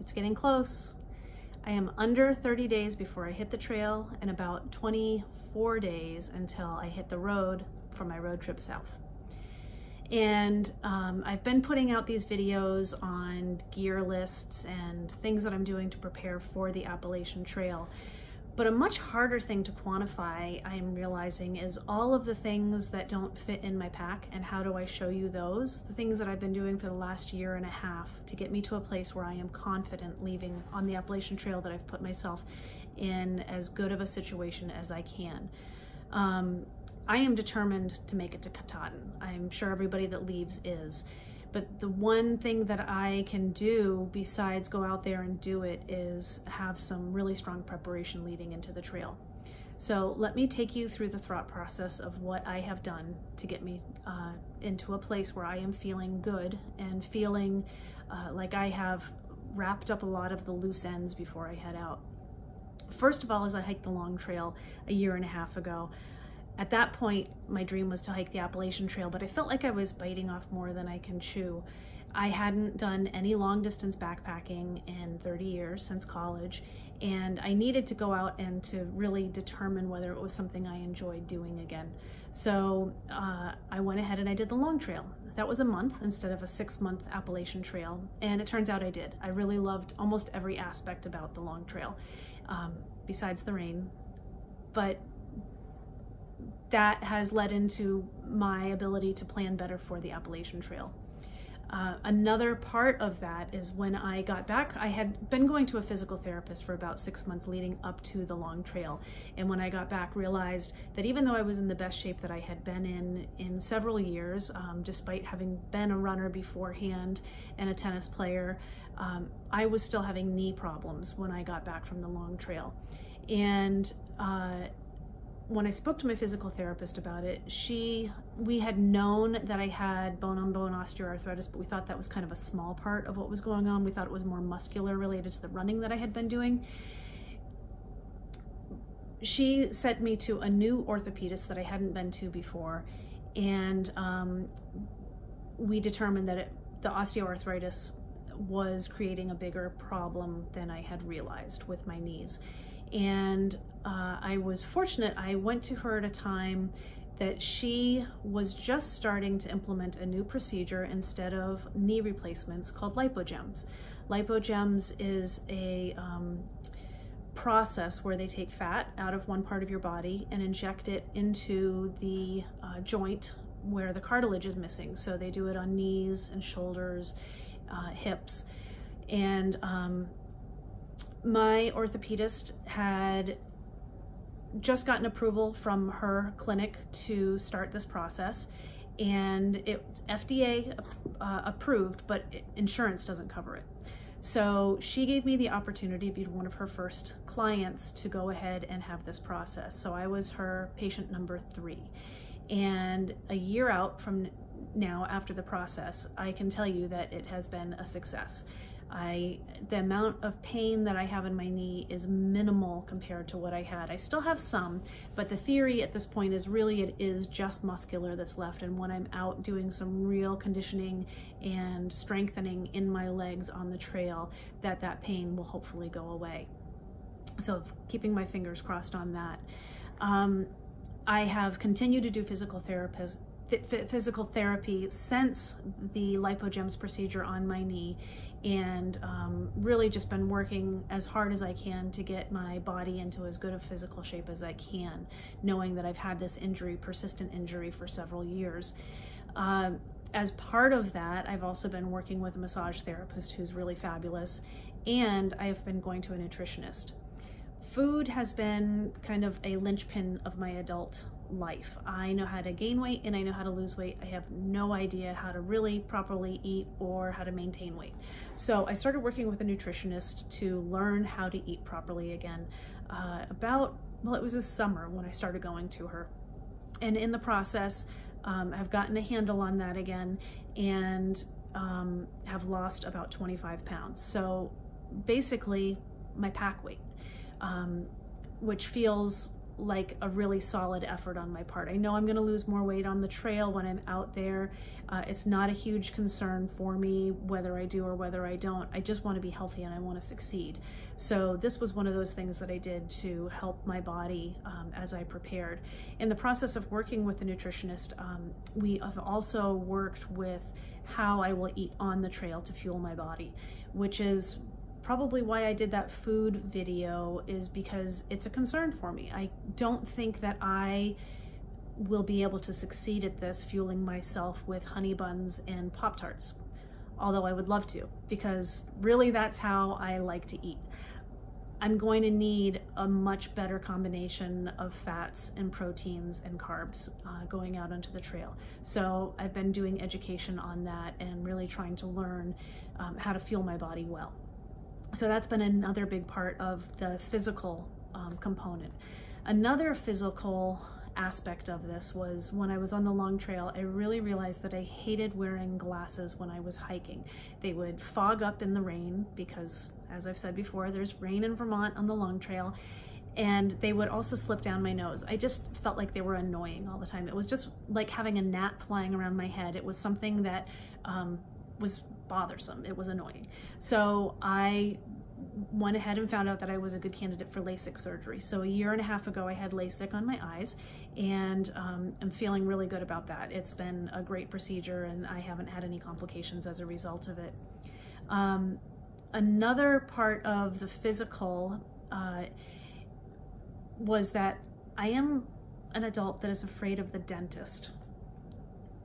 It's getting close. I am under 30 days before I hit the trail and about 24 days until I hit the road for my road trip south. And I've been putting out these videos on gear lists and things that I'm doing to prepare for the Appalachian Trail. But a much harder thing to quantify, I'm realizing, is all of the things that don't fit in my pack, and how do I show you those? The things that I've been doing for the last year and a half to get me to a place where I am confident leaving on the Appalachian Trail, that I've put myself in as good of a situation as I can. I am determined to make it to Katahdin. I'm sure everybody that leaves is. But the one thing that I can do besides go out there and do it is have some really strong preparation leading into the trail. So let me take you through the thought process of what I have done to get me into a place where I am feeling good and feeling like I have wrapped up a lot of the loose ends before I head out. First of all, as I hiked the long trail a year and a half ago, at that point, my dream was to hike the Appalachian Trail, but I felt like I was biting off more than I can chew. I hadn't done any long distance backpacking in 30 years since college, and I needed to go out and to really determine whether it was something I enjoyed doing again. So I went ahead and I did the long trail. That was a month instead of a 6-month Appalachian Trail, and it turns out I did. I really loved almost every aspect about the long trail, besides the rain. But that has led into my ability to plan better for the Appalachian Trail. Another part of that is when I got back, I had been going to a physical therapist for about 6 months leading up to the long trail. And when I got back, realized that even though I was in the best shape that I had been in several years, despite having been a runner beforehand and a tennis player, I was still having knee problems when I got back from the long trail. And when I spoke to my physical therapist about it, we had known that I had bone-on-bone osteoarthritis, but we thought that was kind of a small part of what was going on. We thought it was more muscular related to the running that I had been doing. She sent me to a new orthopedist that I hadn't been to before, and we determined that the osteoarthritis was creating a bigger problem than I had realized with my knees. And I was fortunate. I went to her at a time that she was just starting to implement a new procedure instead of knee replacements called lipogems. Lipogems is a process where they take fat out of one part of your body and inject it into the joint where the cartilage is missing. So they do it on knees and shoulders, hips. And my orthopedist had just gotten approval from her clinic to start this process, and it's FDA approved, but insurance doesn't cover it. So she gave me the opportunity to be one of her first clients to go ahead and have this process. So I was her patient number 3. And a year out from now, after the process, I can tell you that it has been a success. The amount of pain that I have in my knee is minimal compared to what I had. I still have some, but the theory at this point is really it is just muscular that's left, and when I'm out doing some real conditioning and strengthening in my legs on the trail, that pain will hopefully go away. So keeping my fingers crossed on that. I have continued to do physical therapy since the lipogems procedure on my knee, and really just been working as hard as I can to get my body into as good a physical shape as I can, knowing that I've had this injury, persistent injury, for several years. As part of that, I've also been working with a massage therapist who's really fabulous, and I've been going to a nutritionist. Food has been kind of a linchpin of my adult life. I know how to gain weight and I know how to lose weight. I have no idea how to really properly eat or how to maintain weight. So I started working with a nutritionist to learn how to eat properly again well, it was this summer when I started going to her. And in the process, I've gotten a handle on that again, and have lost about 25 pounds. So basically my pack weight, which feels like a really solid effort on my part. I know I'm gonna lose more weight on the trail when I'm out there. It's not a huge concern for me whether I do or whether I don't. I just wanna be healthy and I wanna succeed. So this was one of those things that I did to help my body as I prepared. In the process of working with the nutritionist, we have also worked with how I will eat on the trail to fuel my body, which is probably why I did that food video, is because it's a concern for me. I don't think that I will be able to succeed at this, fueling myself with honey buns and Pop-Tarts, although I would love to, because really that's how I like to eat. I'm going to need a much better combination of fats and proteins and carbs going out onto the trail. So I've been doing education on that and really trying to learn how to fuel my body well. So that's been another big part of the physical component. Another physical aspect of this was when I was on the long trail, I really realized that I hated wearing glasses when I was hiking. They would fog up in the rain because, as I've said before, there's rain in Vermont on the long trail, and they would also slip down my nose. I just felt like they were annoying all the time. It was just like having a gnat flying around my head. It was something that was bothersome. It was annoying. So I went ahead and found out that I was a good candidate for LASIK surgery. So 1.5 years ago, I had LASIK on my eyes, and I'm feeling really good about that. It's been a great procedure, and I haven't had any complications as a result of it. Another part of the physical was that I am an adult that is afraid of the dentist.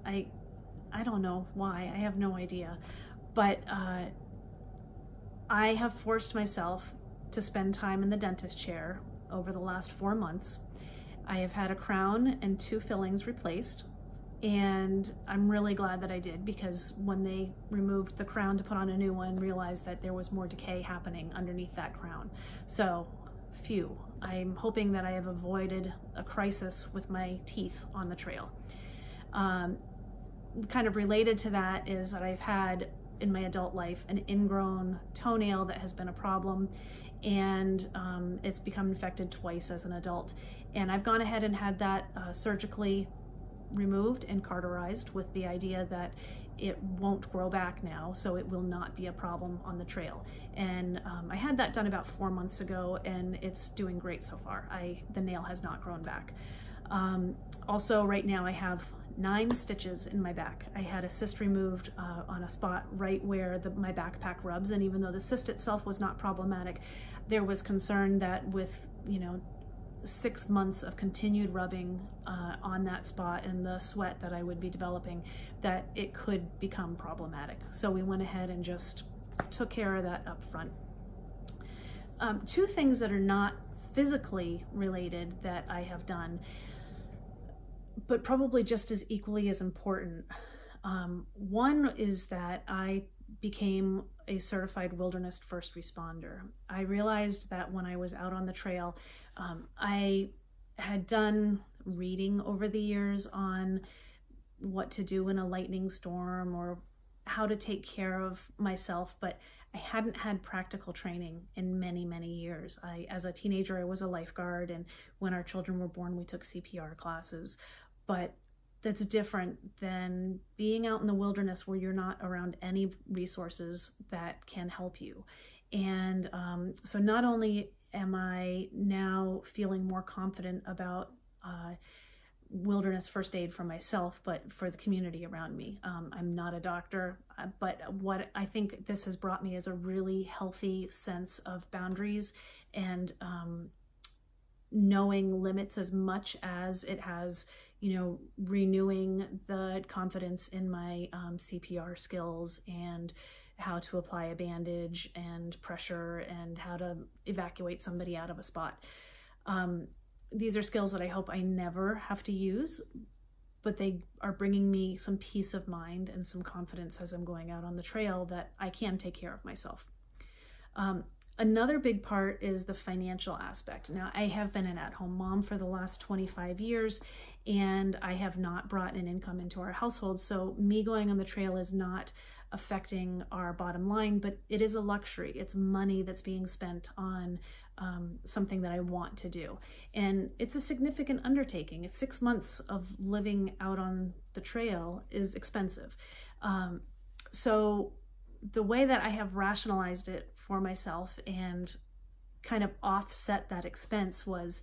I don't know why, I have no idea, but I have forced myself to spend time in the dentist chair over the last 4 months. I have had a crown and 2 fillings replaced, and I'm really glad that I did, because when they removed the crown to put on a new one, realized that there was more decay happening underneath that crown. So, phew. I'm hoping that I have avoided a crisis with my teeth on the trail. Kind of related to that is that I've had in my adult life an ingrown toenail that has been a problem, and it's become infected twice as an adult. And I've gone ahead and had that surgically removed and cauterized with the idea that it won't grow back now, so it will not be a problem on the trail. And I had that done about 4 months ago, and it's doing great so far. The nail has not grown back. Also, right now I have 9 stitches in my back. I had a cyst removed on a spot right where my backpack rubs, and even though the cyst itself was not problematic, there was concern that with 6 months of continued rubbing on that spot and the sweat that I would be developing, that it could become problematic. So we went ahead and just took care of that up front. 2 things that are not physically related that I have done, but probably just as equally as important. One is that I became a certified wilderness first responder. I realized that when I was out on the trail, I had done reading over the years on what to do in a lightning storm or how to take care of myself, but I hadn't had practical training in many, many years. As a teenager, I was a lifeguard, and when our children were born, we took CPR classes. But that's different than being out in the wilderness where you're not around any resources that can help you. And so not only am I now feeling more confident about wilderness first aid for myself, but for the community around me. I'm not a doctor, but what I think this has brought me is a really healthy sense of boundaries and knowing limits, as much as it has, renewing the confidence in my CPR skills and how to apply a bandage and pressure and how to evacuate somebody out of a spot. These are skills that I hope I never have to use, but they are bringing me some peace of mind and some confidence as I'm going out on the trail that I can take care of myself. Another big part is the financial aspect. Now, I have been an at-home mom for the last 25 years, and I have not brought an income into our household. So me going on the trail is not affecting our bottom line, but it is a luxury. It's money that's being spent on something that I want to do. And it's a significant undertaking. It's 6 months of living out on the trail is expensive. So the way that I have rationalized it for myself and kind of offset that expense was,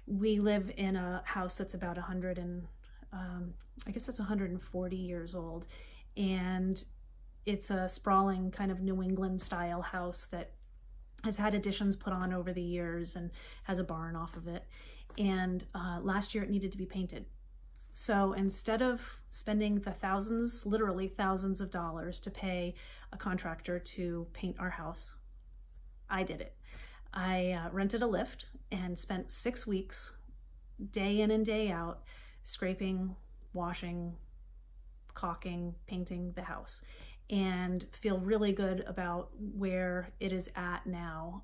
we live in a house that's about 140 years old, and it's a sprawling kind of New England style house that has had additions put on over the years and has a barn off of it. And last year it needed to be painted. So instead of spending the thousands, literally thousands of dollars to pay a contractor to paint our house, I did it. I rented a lift and spent 6 weeks, day in and day out, scraping, washing, caulking, painting the house, and feel really good about where it is at now,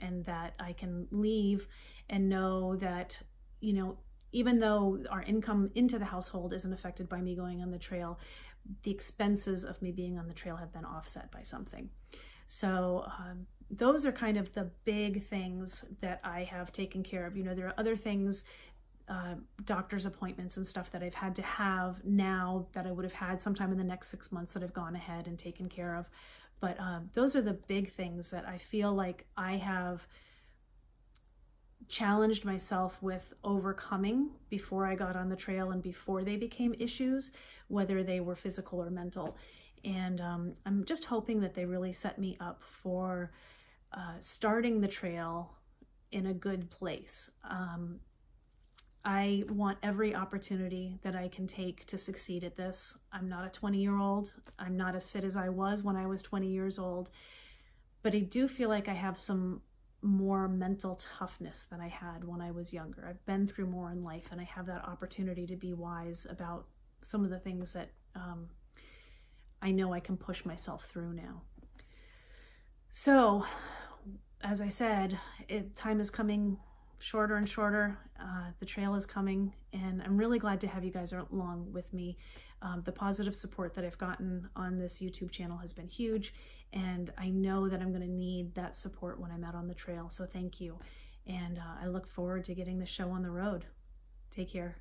and that I can leave and know that, you know, even though our income into the household isn't affected by me going on the trail, the expenses of me being on the trail have been offset by something. So those are kind of the big things that I have taken care of. You know, there are other things, doctor's appointments and stuff that I've had to have now that I would have had sometime in the next 6 months that I've gone ahead and taken care of. But those are the big things that I feel like I have challenged myself with overcoming before I got on the trail and before they became issues, whether they were physical or mental. And I'm just hoping that they really set me up for starting the trail in a good place. I want every opportunity that I can take to succeed at this. I'm not a 20-year-old. I'm not as fit as I was when I was 20 years old, but I do feel like I have some more mental toughness than I had when I was younger. I've been through more in life, and I have that opportunity to be wise about some of the things that I know I can push myself through now. So, as I said, time is coming shorter and shorter. The trail is coming, and I'm really glad to have you guys along with me. The positive support that I've gotten on this YouTube channel has been huge, and I know that I'm going to need that support when I'm out on the trail. So thank you, and I look forward to getting the show on the road. Take care.